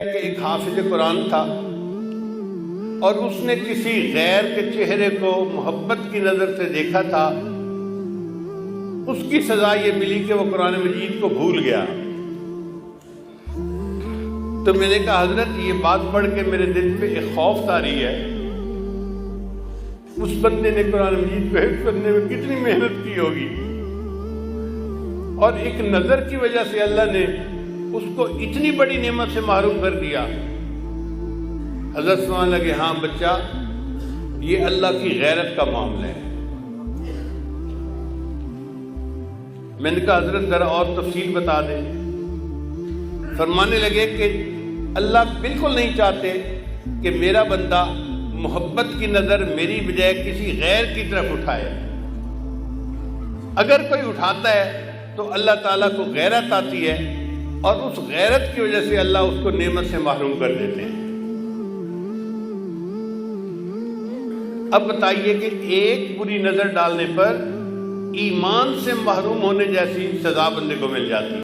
کہ ایک حافظ قرآن تھا اور اس نے کسی غیر کے چہرے کو محبت کی نظر سے دیکھا تھا. اس کی سزا یہ ملی کہ وہ قرآن مجید کو بھول گیا. تو میں نے کہا حضرت یہ بات پڑھ کے میرے دل پہ ایک خوف طاری ہے. اس بندے نے قرآن مجید کو حفظ کرنے میں کتنی محنت کی ہوگی اور ایک نظر کی وجہ سے اللہ نے اس کو اتنی بڑی نعمت سے محروم کر دیا. حضرت سمجھنے لگے ہاں بچہ یہ اللہ کی غیرت کا معاملہ ہے. میں نے کہا حضرت ذرا اور تفصیل بتا دیں. فرمانے لگے کہ اللہ بالکل نہیں چاہتے کہ میرا بندہ محبت کی نظر میری بجائے کسی غیر کی طرف اٹھائے. اگر کوئی اٹھاتا ہے تو اللہ تعالیٰ کو غیرت آتی ہے اور اس غیرت کی وجہ سے اللہ اس کو نعمت سے محروم کر دیتے ہیں. اب بتائیے کہ ایک بری نظر ڈالنے پر ایمان سے محروم ہونے جیسی سزا بندے کو مل جاتی ہے.